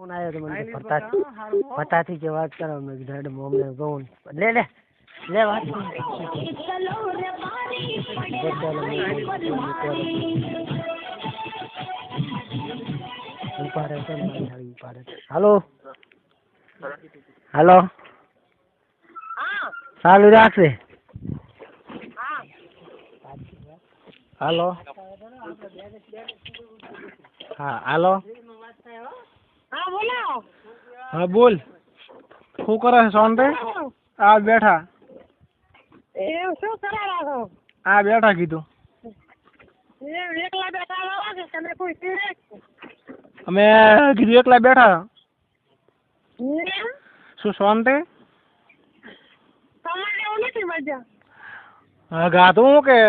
phone आयो तो मैंने पता थी कि बात करो मैं घर मोम ने फोन ले ले ले बात हेलो हेलो चालू राखसे हेलो हाँ हेलो हाँ बोलो हाँ बोल શું કરે છે સોનભાઈ આ બેઠા એ શું કરા રાખો આ બેઠા કીધું એ એકલા બેઠા લાવો કે તમે કોઈ પીરે અમે કીધું એકલા બેઠા એમ શું સોનભાઈ તમારે એવું નથી મજા હા ગાતું હું કે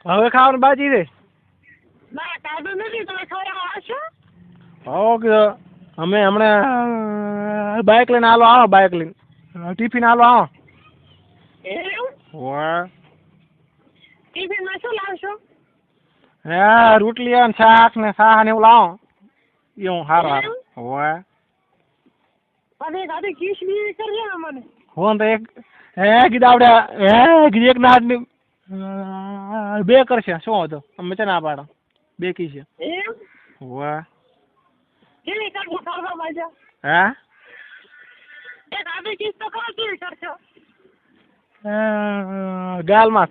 હવે ખાવાનું બાકી છે ના કાઢું નથી તમે ખવડાવવા આવશો ઓકે અમે હમણાં બાઇક લઈને આવો આવો બાઇક લઈને ટિફિન આવો આવો એવું વાહ ટિફિનમાં શું લાવશો હા રોટલી ને શાક ને શાહ ને એવું લાવો એવું સારું સારું વાહ પછી ગાડી કિસ બી કરજો ને મને હું તો એક હે કીધું આપણે હે કીધું એક ના બે કરશે શું હતો અમે છે ના પાડો બે કી છે એમ વાહ કેવી કરશો કરવા મજા હા એ ગાડી કિસ તો કરો કેવી કરશો ગાલમાં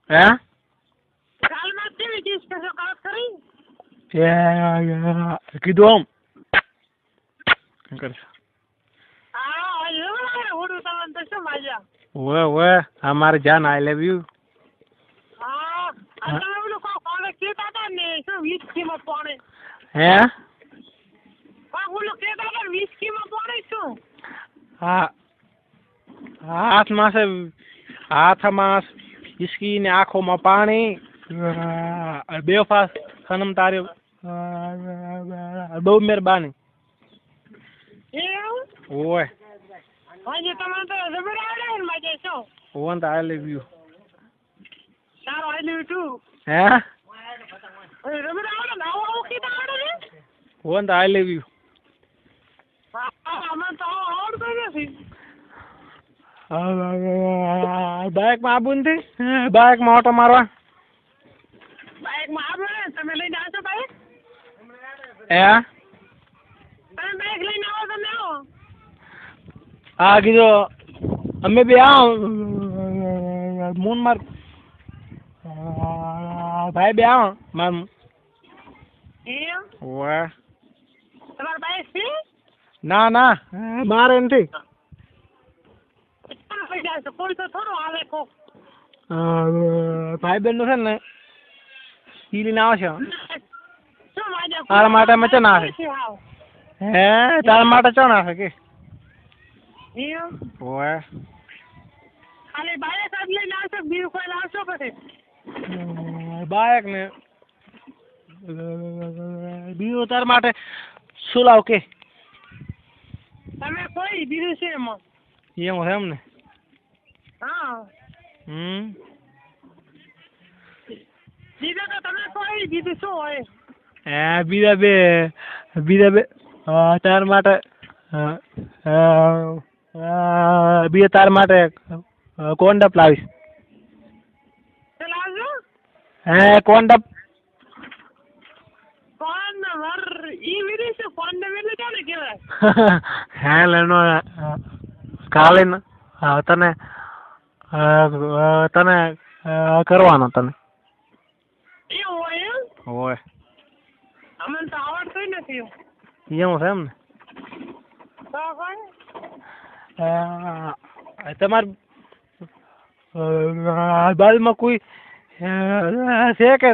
હે કાલમાં કેવી કિસ કરશો કાલ કરી કીધું આમ કરશે હા એવું ઓડું તમને તો શું મજા ઓએ ઓએ हमारे जान आई लव यू હા આ તમે ઓલું કોને કીધા હતા ને શું વિસ્કીમાં પાણી હે ઓલું કીધા હતા વિસ્કીમાં પાણી શું હા હાથમાં વિસ્કી ને આંખોમાં પાણી બેફાસ સનમ તારે બહુ મહેરબાની એવું ઓય હજી તમે તો જબર આવડે ને મજા શું ઓન તો આઈ લવ યુ સારું આઈ લવ ટુ હે જબર આવડે ને આવું કીધા આવડે ને ઓન તો આઈ લવ યુ અમે તો આવડતું નથી બાઇકમાં આવું નથી બાઇકમાં ઓટો મારવા બાઇકમાં આવો ને તમે લઈને આવશો બાઇક હે તમે બાઇક લઈને આવો તમે આવો હા કીધું અમે બી આવ મૂન માર ભાઈ બે આવો માર એમ વાહ તમારા બાઇક છે ના ના મારે નથી કોઈ તો થોડું આવે કોક ભાઈ બેન નું છે ને ઈ લઈને આવશે શું મજા તારા માટે મચે ના આવે હે તારા માટે ચો ના આવે કે એમ ઓય ખાલી બાઇક જ લઈને આવશો બીજું કોઈ લાવશો પછી બાઇક ને બીજું તારા માટે શું લાવ કે તમે કોઈ બીજું છે એમાં એવું છે એમ ને હા બીજું તો તમે કોઈ બીજું શું હોય હે બીજા બે તાર માટે બીજા તાર માટે કોન્ડપ લાવીશ શું લાવજો હે કોન્ડપ ફોન વર ઈ વિડી છે ફોન ને વેલે ચાલે કેવાય હે લેનો કાલે તને તને કરવાનો તને એવું હોય એમ હોય અમને તો આવડતું નથી એવું છે એમ ને તો કોઈ તમાર બાજુમાં કોઈ છે કે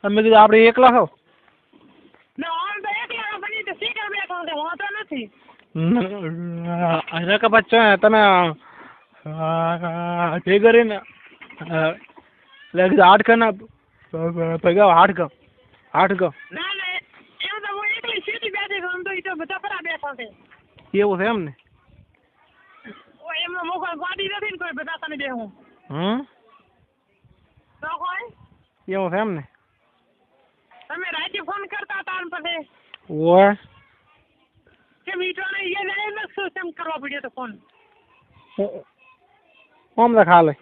તમે કીધું આપણે એકલા છો ના ઓન તો એકલા બની તો શીખર બેઠો છે વાંધો નથી કે પછી તમે તે કરીને આઠ ના ભેગા આઠ ના ના એવું તો હું એકલી સીધી બેઠી છું આમ તો ઈ તો બધા પરા બેઠા છે એવું છે એમ ને એમનો મોકો ગાડી નથી ને કોઈ બધા તને બેહું તો કોઈ એવું છે એમ ને તમે રાતે ફોન કરતા હતા અને પછી ઓય કે મીઠો ને એ જાય ને શું તેમ કરવા પડ્યો તો ફોન ઓમ તો ખાલે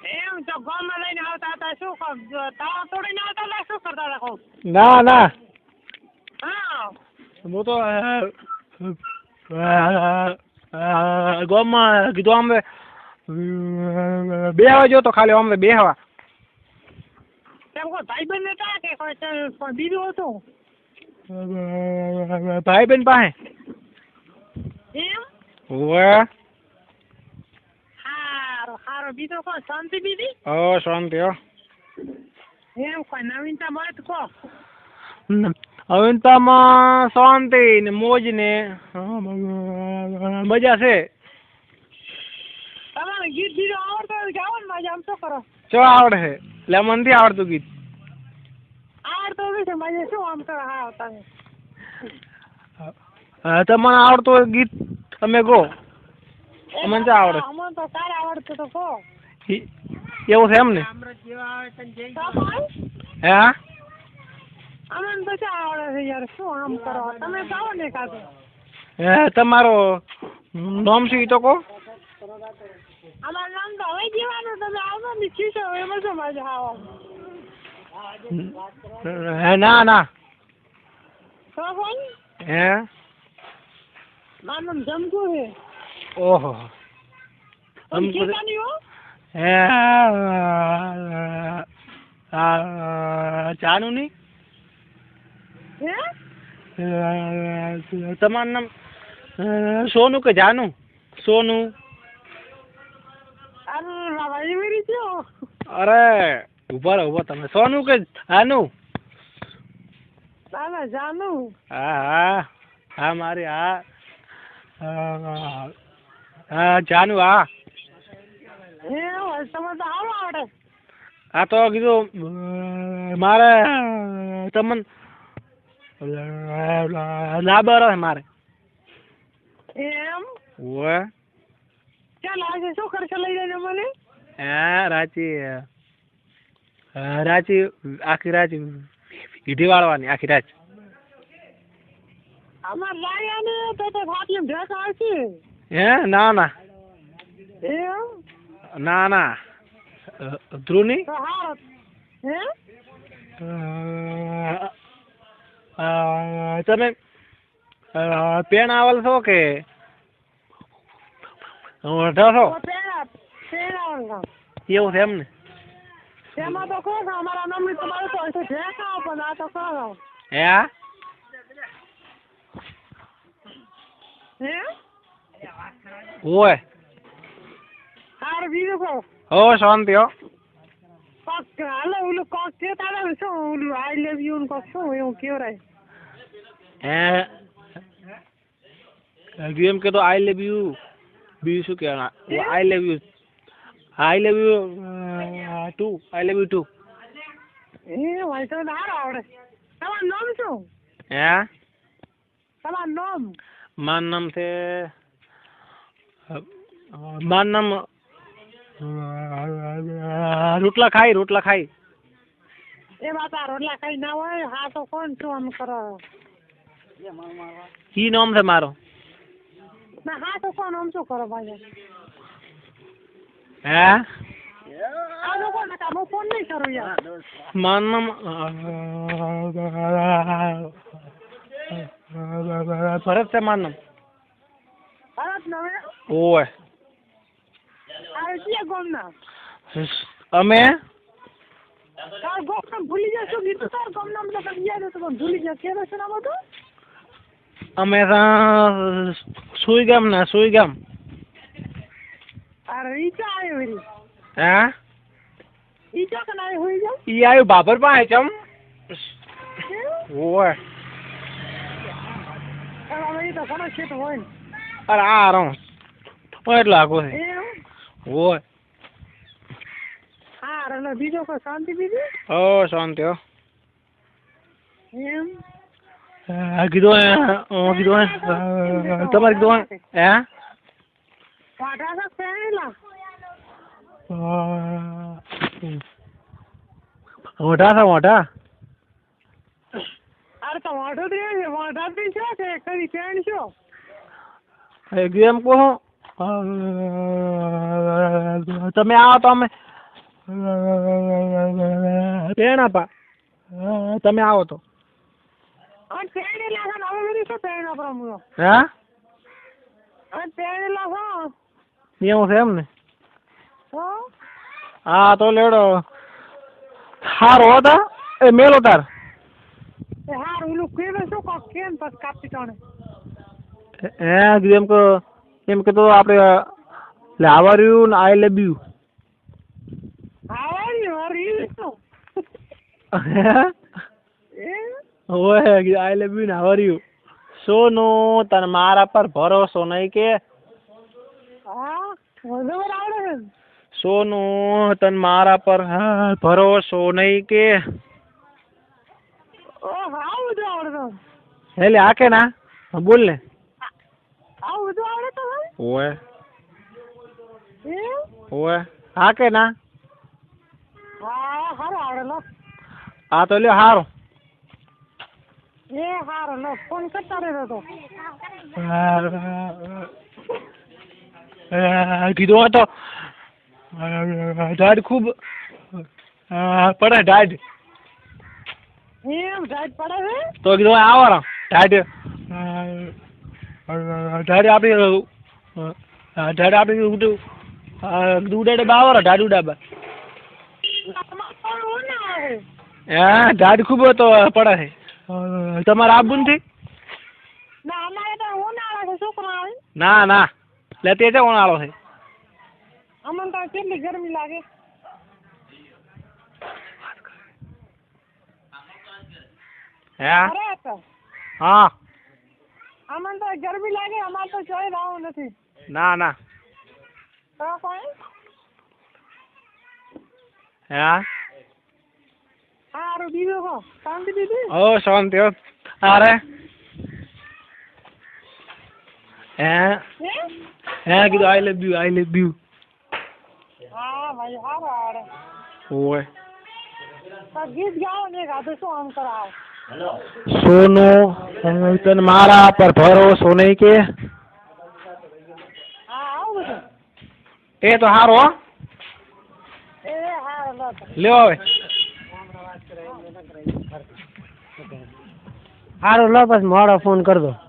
એમ તો ગામમાં લઈને આવતા હતા શું તાળા તોડીને આવતા હતા શું કરતા હતા કહું ના ના હા હું તો ગામમાં કીધું આમ બેહવા જો તો ખાલી આમ બેહવા તેમ કોઈ ભાઈબંધ હતા કે કોઈ બીજું હતું ભાઈ બેન પાસે એમ ઓય હારો બીજો કોઈ શાંતિ બીજી શાંતિ હો એમ કોઈ નવીનતા મળે તો કહો નવીનતામાં શાંતિ ને મોજ ને મજા છે તમારે ગીત બીજો આવડતો હોય ગાવો ને મજા આમ શું કરો શું આવડે છે એટલે મને નથી આવડતું ગીત આવડતો હોય છે મજા શું આમ કરો હા તમે તમને આવડતું હોય ગીત તમે ગો મને શું આવડે અમને તો સારા આવડતું તો કહો એવું છે એમ ને હે અમને તો શું આવડે છે યાર શું આમ કરો તમે ગાવો ને કાતો તમારો નામ શું ઈ તો કહો અમારું નામ તો હવે જીવાનું તમે આવજો ને શીશો એમાં શું મજા આવે ના ના તો ભાઈ હે મારું નામ જમકુ છે ઓહો તમે શીખાની હો હે ચાનું નહીં હે તમારું નામ સોનું કે જાનું સોનું અરે ઉભા રહો તમે સોનું કે જાનું ના જાનું હા હા હા મારી હા હા જાનું હા તમે તો આવો આવડે આ તો કીધું મારે તમને લાબર હે મારે એમ ઓય ચાલ આજે શું ખર્ચો લઈ જાય મને રાચી રાચી આખી રાત ઈઢી વાળવાની આખી રાત અમાર લાયા ને તો ફાટલી ભેંસ આવશે હે ના ના એમ ના ના ધ્રુવની તો હારો હે તમે પેણ આવેલ છો કે વઢો છો એવું છે એમ ને તેમાં તો કહો કે અમારા નામની તમારે તો હશે ભેંસ આવો પણ આ તો કહો હે હે ઓય હાર બીજું કહો હો શાંતિ હો કોક હાલો ઓલું કોક કે તારે શું ઓલું આઈ લવ યુ કોક શું એવું કેવરાય એમ કે તો આઈ લવ યુ બીજું શું કહેવાના I love you too I love you too એ ભાઈ તો હારો આવડે તમારું નામ શું હે તમારું નામ મારું નામ છે મારું નામ રોટલા ખાઈ એ વાત આ રોટલા કઈ ના હોય હા તો કોણ શું આમ કરો ઈ નામ છે મારો ના હા તો કોણ આમ શું કરો ભાઈ હે આ લોકો ને કામ ફોન નહીં કરું યાર મારું નામ ભરત છે મારું નામ ભારત નવે ઓય આ કયા ગામના અમે તાર ગામના ભૂલી જાય શું કીધું તાર ગામના મને કઈ યાદ હતું પણ ભૂલી જાય કેવું છે નામ હતું અમે સુઈ ગામ અરે ઈ ચા આવ્યો રી હે ઈ ચા કન આવ્યો હોઈ જાવ ઈ આવ્યું બાબર પાસે ચમ ઓય હવે ઈ તો ઘણો છેટ હોય ને અરે આ રહું એટલો આગો છે એમ ઓય હા એટલે બીજો કોઈ શાંતિ બીજી શાંતિ હો એમ કીધું તમારે કીધું હે વાઢા સાહેબ પહેરેલા મોઢા અરે તો વાંઢોથી છે કે કદી પેણ છો એક એમ કહો તમે આવો તો અમે પેણા પા તમે આવો તો અને પેણેલા છે ને હવે બધું શું પેણો પ્રમુખ હે અને પેણેલા છો એવું છે એમ ને હો હા તો લેડો હારો હતા એ મેલો તાર એ હાર ઓલું કેવું શું કોક કેમ બસ કાપી તોણે એમ કે તો આપણે લાવર્યું ને આઈ લવ યુ હારી શું ઓય આઈ લવ યુ ને હાવર્યું સોનું તને મારા પર ભરોસો નહીં કે હા વધુ આવડે છે સોનું તને મારા પર ભરોસો નહીં કે ઓ હા બધું આવડે હેલે આકે ના બોલ ને આ બધું આવડે તો ઓય એ ઓય આકે ના હા હારો આવડે લો આ તો લ્યો હારો એ હારો લો ફોન કરતા રહેતો તો કીધું હતો ઢાઢ ખૂબ પડે ઢાઢ એમ ઢાઢ પડે છે તો કીધું આવો ઢાઢ આપણી ઉડાડે બાવર ઢાઢ ઉડાબા ઢાઢ ખૂબ તો પડે છે તમારે આબુ નથી ના અમારે તો ઉનાળો છે છોકરા આવે ના ના એટલે તે છે ઉનાળો છે અમને તો કેટલી ગરમી લાગે હે અરે તો હા અમને તો ગરમી લાગે અમારે તો જોઈ રાવું નથી ના ના તો કોઈ હે હારું બીજું કહો શાંતિ દીધી ઓ શાંતિ હો અરે હે કીધું આઈ લવ યુ હા ભાઈ હારો આવડે ઓય તો ગીત ગાઓ ને ગાધું શું આમ કરાવ સોનું તને મારા પર ભરોસો નહીં કે હા આવું બધું એ તો હારો હો એ હારો લો લ્યો હવે સારું લો બસ મોડો ફોન કરજો